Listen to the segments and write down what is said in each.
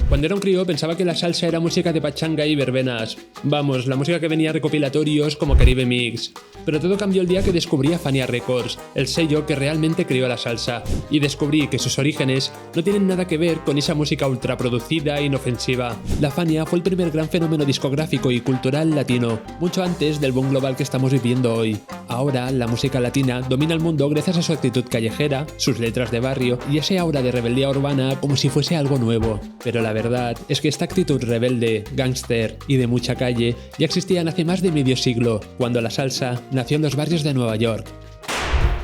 Cuando era un crío pensaba que la salsa era música de pachanga y verbenas. Vamos, la música que venía a recopilatorios como Caribe Mix. Pero todo cambió el día que descubrí a Fania Records, el sello que realmente creó la salsa. Y descubrí que sus orígenes no tienen nada que ver con esa música ultraproducida e inofensiva. La Fania fue el primer gran fenómeno discográfico y cultural latino, mucho antes del boom global que estamos viviendo hoy. Ahora, la música latina domina el mundo gracias a su actitud callejera, sus letras de barrio y ese aura de rebeldía urbana como si fuese algo nuevo. Pero la verdad es que esta actitud rebelde, gángster y de mucha calle ya existían hace más de medio siglo, cuando la salsa nació en los barrios de Nueva York.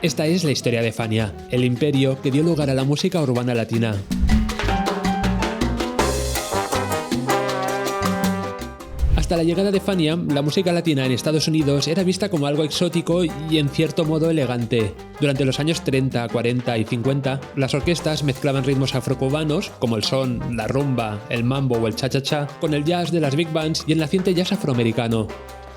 Esta es la historia de Fania, el imperio que dio lugar a la música urbana latina. Hasta la llegada de Fania, la música latina en Estados Unidos era vista como algo exótico y en cierto modo elegante. Durante los años 30, 40 y 50, las orquestas mezclaban ritmos afrocubanos, como el son, la rumba, el mambo o el cha-cha-cha, con el jazz de las big bands y el naciente jazz afroamericano.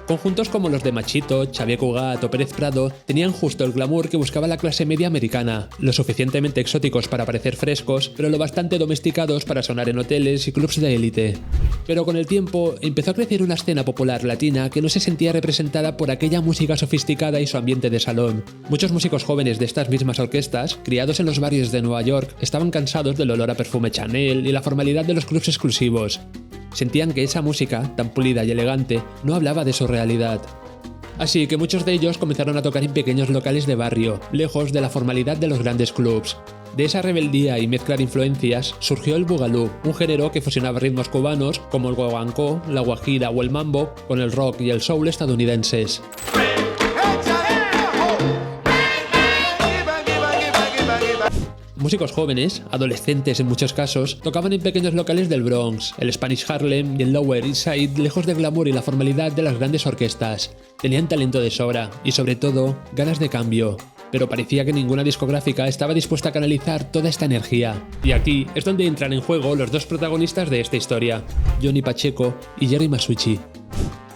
Conjuntos como los de Machito, Xavier Cugat o Pérez Prado tenían justo el glamour que buscaba la clase media americana, lo suficientemente exóticos para parecer frescos, pero lo bastante domesticados para sonar en hoteles y clubs de élite. Pero con el tiempo empezó a crecer una escena popular latina que no se sentía representada por aquella música sofisticada y su ambiente de salón. Muchos músicos jóvenes de estas mismas orquestas, criados en los barrios de Nueva York, estaban cansados del olor a perfume Chanel y la formalidad de los clubs exclusivos. Sentían que esa música, tan pulida y elegante, no hablaba de su realidad. Así que muchos de ellos comenzaron a tocar en pequeños locales de barrio, lejos de la formalidad de los grandes clubs. De esa rebeldía y mezcla de influencias surgió el bugalú, un género que fusionaba ritmos cubanos como el guaguancó, la guajira o el mambo con el rock y el soul estadounidenses. Músicos jóvenes, adolescentes en muchos casos, tocaban en pequeños locales del Bronx, el Spanish Harlem y el Lower East Side, lejos del glamour y la formalidad de las grandes orquestas. Tenían talento de sobra y, sobre todo, ganas de cambio. Pero parecía que ninguna discográfica estaba dispuesta a canalizar toda esta energía. Y aquí es donde entran en juego los dos protagonistas de esta historia, Johnny Pacheco y Jerry Masucci.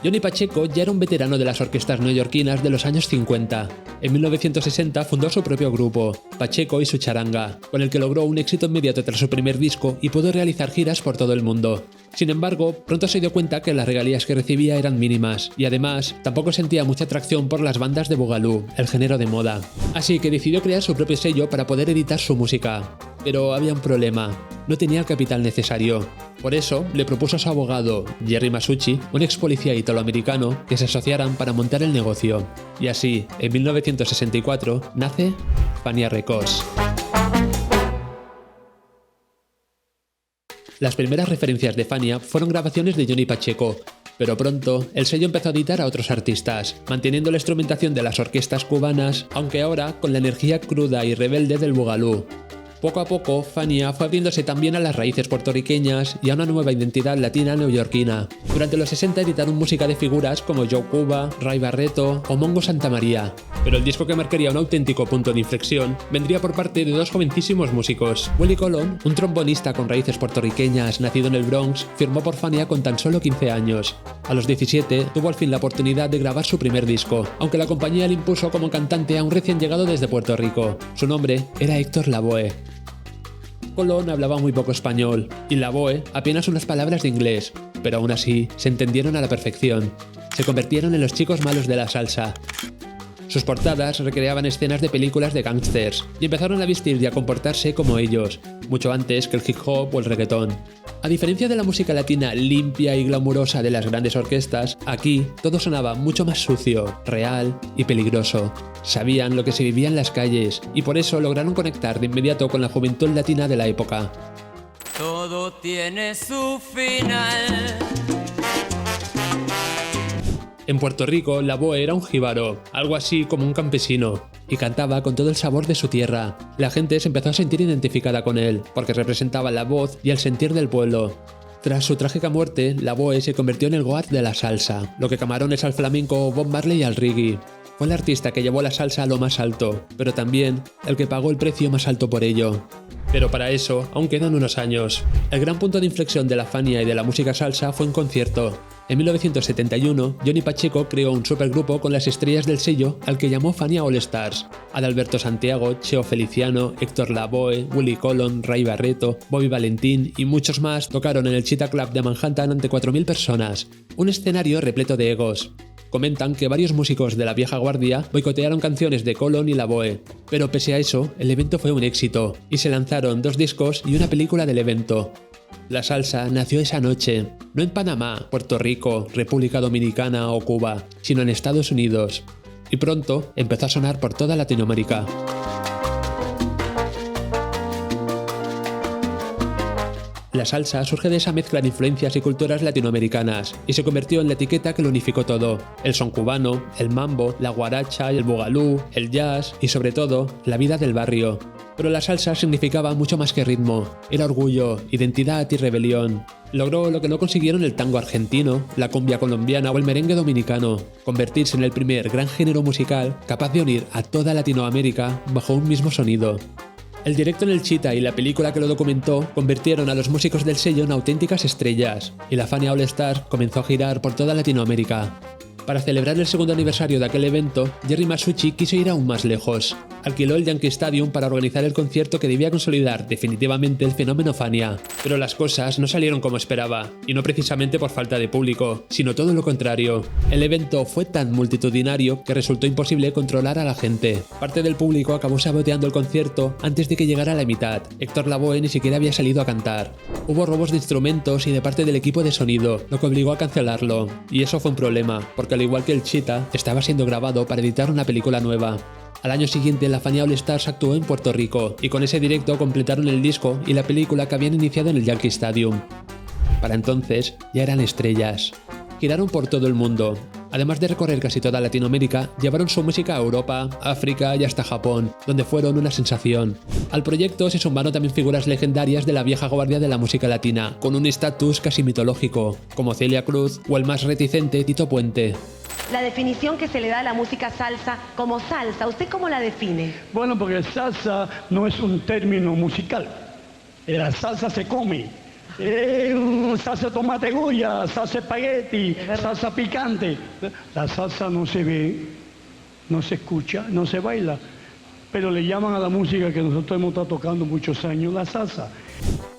Johnny Pacheco ya era un veterano de las orquestas neoyorquinas de los años 50. En 1960 fundó su propio grupo, Pacheco y su charanga, con el que logró un éxito inmediato tras su primer disco y pudo realizar giras por todo el mundo. Sin embargo, pronto se dio cuenta que las regalías que recibía eran mínimas, y además tampoco sentía mucha atracción por las bandas de bugalú, el género de moda. Así que decidió crear su propio sello para poder editar su música. Pero había un problema, no tenía el capital necesario. Por eso le propuso a su abogado, Jerry Masucci, un ex policía italoamericano, que se asociaran para montar el negocio. Y así, en 1964, nace Fania Records. Las primeras referencias de Fania fueron grabaciones de Johnny Pacheco, pero pronto el sello empezó a editar a otros artistas, manteniendo la instrumentación de las orquestas cubanas, aunque ahora con la energía cruda y rebelde del bugalú. Poco a poco, Fania fue abriéndose también a las raíces puertorriqueñas y a una nueva identidad latina neoyorquina. Durante los 60 editaron música de figuras como Joe Cuba, Ray Barretto o Mongo Santamaría. Pero el disco que marcaría un auténtico punto de inflexión vendría por parte de dos jovencísimos músicos. Willie Colón, un trombonista con raíces puertorriqueñas nacido en el Bronx, firmó por Fania con tan solo 15 años. A los 17 tuvo al fin la oportunidad de grabar su primer disco, aunque la compañía le impuso como cantante a un recién llegado desde Puerto Rico. Su nombre era Héctor Lavoe. Colón hablaba muy poco español y Lavoe apenas unas palabras de inglés, pero aún así se entendieron a la perfección. Se convirtieron en los chicos malos de la salsa. Sus portadas recreaban escenas de películas de gángsters y empezaron a vestir y a comportarse como ellos, mucho antes que el hip hop o el reggaetón. A diferencia de la música latina limpia y glamurosa de las grandes orquestas, aquí todo sonaba mucho más sucio, real y peligroso. Sabían lo que se vivía en las calles y por eso lograron conectar de inmediato con la juventud latina de la época. Todo tiene su final. En Puerto Rico, Lavoe era un jíbaro, algo así como un campesino, y cantaba con todo el sabor de su tierra. La gente se empezó a sentir identificada con él, porque representaba la voz y el sentir del pueblo. Tras su trágica muerte, Lavoe se convirtió en el Goat de la salsa, lo que camarones al flamenco, Bob Marley y al reggae. Fue el artista que llevó la salsa a lo más alto, pero también el que pagó el precio más alto por ello. Pero para eso aún quedan unos años. El gran punto de inflexión de la Fania y de la música salsa fue un concierto. En 1971, Johnny Pacheco creó un supergrupo con las estrellas del sello al que llamó Fania All Stars. Adalberto Santiago, Cheo Feliciano, Héctor Lavoe, Willy Colon, Ray Barreto, Bobby Valentín y muchos más tocaron en el Cheetah Club de Manhattan ante 4.000 personas. Un escenario repleto de egos. Comentan que varios músicos de la vieja guardia boicotearon canciones de Colon y Lavoe, pero pese a eso, el evento fue un éxito y se lanzaron 2 discos y una película del evento. La salsa nació esa noche, no en Panamá, Puerto Rico, República Dominicana o Cuba, sino en Estados Unidos, y pronto empezó a sonar por toda Latinoamérica. La salsa surge de esa mezcla de influencias y culturas latinoamericanas y se convirtió en la etiqueta que lo unificó todo: el son cubano, el mambo, la guaracha, el bugalú, el jazz y sobre todo, la vida del barrio. Pero la salsa significaba mucho más que ritmo, era orgullo, identidad y rebelión. Logró lo que no consiguieron el tango argentino, la cumbia colombiana o el merengue dominicano: convertirse en el primer gran género musical capaz de unir a toda Latinoamérica bajo un mismo sonido. El directo en el Cheetah y la película que lo documentó convirtieron a los músicos del sello en auténticas estrellas, y la Fania All Stars comenzó a girar por toda Latinoamérica. Para celebrar el segundo aniversario de aquel evento, Jerry Masucci quiso ir aún más lejos. Alquiló el Yankee Stadium para organizar el concierto que debía consolidar definitivamente el fenómeno Fania. Pero las cosas no salieron como esperaba, y no precisamente por falta de público, sino todo lo contrario. El evento fue tan multitudinario que resultó imposible controlar a la gente. Parte del público acabó saboteando el concierto antes de que llegara a la mitad. Héctor Lavoe ni siquiera había salido a cantar. Hubo robos de instrumentos y de parte del equipo de sonido, lo que obligó a cancelarlo. Y eso fue un problema, porque al igual que el Cheetah, estaba siendo grabado para editar una película nueva. Al año siguiente, la Fania All Stars actuó en Puerto Rico, y con ese directo completaron el disco y la película que habían iniciado en el Yankee Stadium. Para entonces, ya eran estrellas. Giraron por todo el mundo. Además de recorrer casi toda Latinoamérica, llevaron su música a Europa, África y hasta Japón, donde fueron una sensación. Al proyecto se sumaron también figuras legendarias de la vieja guardia de la música latina, con un estatus casi mitológico, como Celia Cruz o el más reticente Tito Puente. La definición que se le da a la música salsa como salsa, ¿usted cómo la define? Bueno, porque salsa no es un término musical. La salsa se come. Salsa tomate goya, salsa espagueti, salsa picante. La salsa no se ve, no se escucha, no se baila, pero le llaman a la música que nosotros hemos estado tocando muchos años la salsa.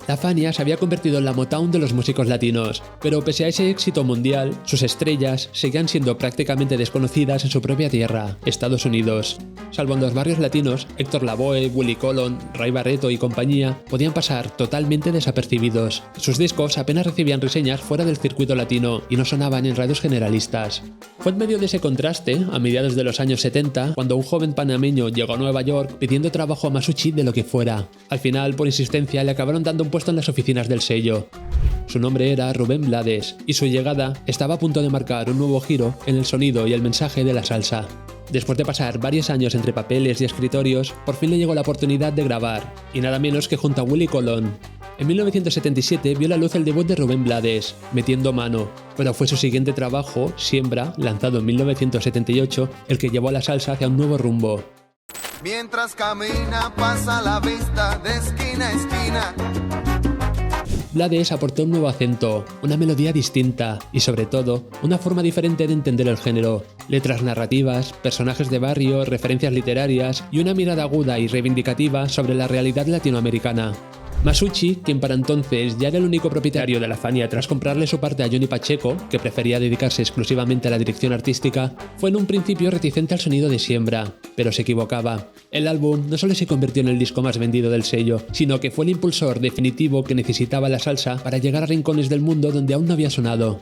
La Fania se había convertido en la Motown de los músicos latinos, pero pese a ese éxito mundial, sus estrellas seguían siendo prácticamente desconocidas en su propia tierra, Estados Unidos. Salvo en los barrios latinos, Héctor Lavoe, Willy Colon, Ray Barreto y compañía podían pasar totalmente desapercibidos. Sus discos apenas recibían reseñas fuera del circuito latino y no sonaban en radios generalistas. Fue en medio de ese contraste, a mediados de los años 70, cuando un joven panameño llegó a Nueva York pidiendo trabajo a Masucci de lo que fuera. Al final, por insistencia, le acabaron dando un puesto en las oficinas del sello. Su nombre era Rubén Blades, y su llegada estaba a punto de marcar un nuevo giro en el sonido y el mensaje de la salsa. Después de pasar varios años entre papeles y escritorios, por fin le llegó la oportunidad de grabar, y nada menos que junto a Willy Colon. En 1977 vio la luz el debut de Rubén Blades, Metiendo Mano, pero fue su siguiente trabajo, Siembra, lanzado en 1978, el que llevó a la salsa hacia un nuevo rumbo. Mientras camina pasa la vista de esquina a esquina. Blades aportó un nuevo acento, una melodía distinta y sobre todo, una forma diferente de entender el género. Letras narrativas, personajes de barrio, referencias literarias y una mirada aguda y reivindicativa sobre la realidad latinoamericana. Masucci, quien para entonces ya era el único propietario de la Fania tras comprarle su parte a Johnny Pacheco, que prefería dedicarse exclusivamente a la dirección artística, fue en un principio reticente al sonido de Siembra, pero se equivocaba. El álbum no solo se convirtió en el disco más vendido del sello, sino que fue el impulsor definitivo que necesitaba la salsa para llegar a rincones del mundo donde aún no había sonado.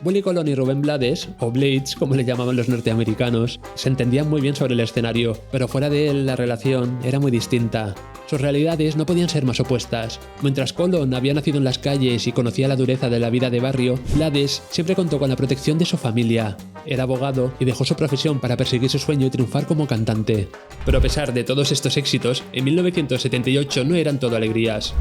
Willy Colon y Rubén Blades, o Blades como le llamaban los norteamericanos, se entendían muy bien sobre el escenario, pero fuera de él la relación era muy distinta. Sus realidades no podían ser más opuestas. Mientras Colon había nacido en las calles y conocía la dureza de la vida de barrio, Blades siempre contó con la protección de su familia. Era abogado y dejó su profesión para perseguir su sueño y triunfar como cantante. Pero a pesar de todos estos éxitos, en 1978 no eran todo alegrías.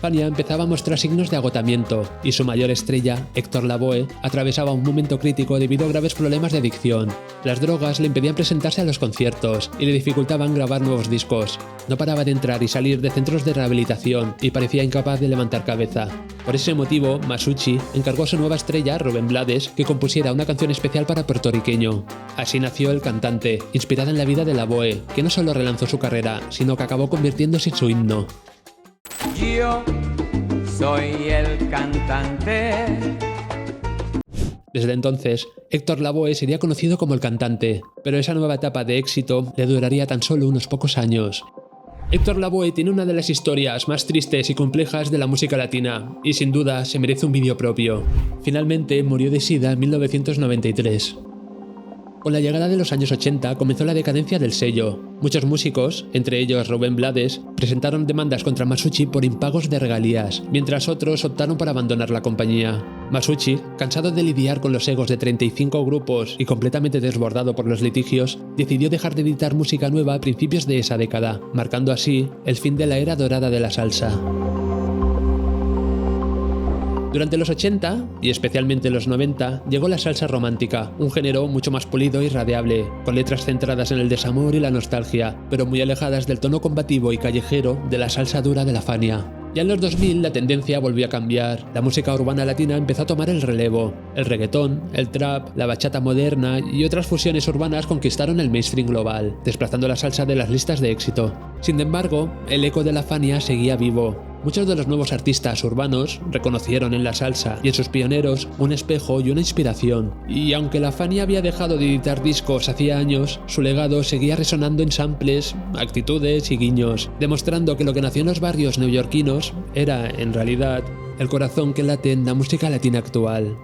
Fania empezaba a mostrar signos de agotamiento y su mayor estrella, Héctor Lavoe, atravesaba un momento crítico debido a graves problemas de adicción. Las drogas le impedían presentarse a los conciertos y le dificultaban grabar nuevos discos. No paraba de entrar y salir de centros de rehabilitación y parecía incapaz de levantar cabeza. Por ese motivo, Masucci encargó a su nueva estrella, Rubén Blades, que compusiera una canción especial para Puertorriqueño. Así nació El Cantante, inspirada en la vida de Lavoe, que no solo relanzó su carrera, sino que acabó convirtiéndose en su himno. Yo soy el cantante. Desde entonces, Héctor Lavoe sería conocido como El Cantante, pero esa nueva etapa de éxito le duraría tan solo unos pocos años. Héctor Lavoe tiene una de las historias más tristes y complejas de la música latina, y sin duda se merece un vídeo propio. Finalmente murió de SIDA en 1993. Con la llegada de los años 80 comenzó la decadencia del sello. Muchos músicos, entre ellos Rubén Blades, presentaron demandas contra Masucci por impagos de regalías, mientras otros optaron por abandonar la compañía. Masucci, cansado de lidiar con los egos de 35 grupos y completamente desbordado por los litigios, decidió dejar de editar música nueva a principios de esa década, marcando así el fin de la era dorada de la salsa. Durante los 80, y especialmente los 90, llegó la salsa romántica, un género mucho más pulido y radiable, con letras centradas en el desamor y la nostalgia, pero muy alejadas del tono combativo y callejero de la salsa dura de la Fania. Ya en los 2000 la tendencia volvió a cambiar, la música urbana latina empezó a tomar el relevo. El reggaetón, el trap, la bachata moderna y otras fusiones urbanas conquistaron el mainstream global, desplazando la salsa de las listas de éxito. Sin embargo, el eco de la Fania seguía vivo. Muchos de los nuevos artistas urbanos reconocieron en la salsa y en sus pioneros un espejo y una inspiración. Y aunque la Fania había dejado de editar discos hacía años, su legado seguía resonando en samples, actitudes y guiños, demostrando que lo que nació en los barrios neoyorquinos era, en realidad, el corazón que late en la música latina actual.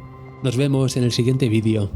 Nos vemos en el siguiente vídeo.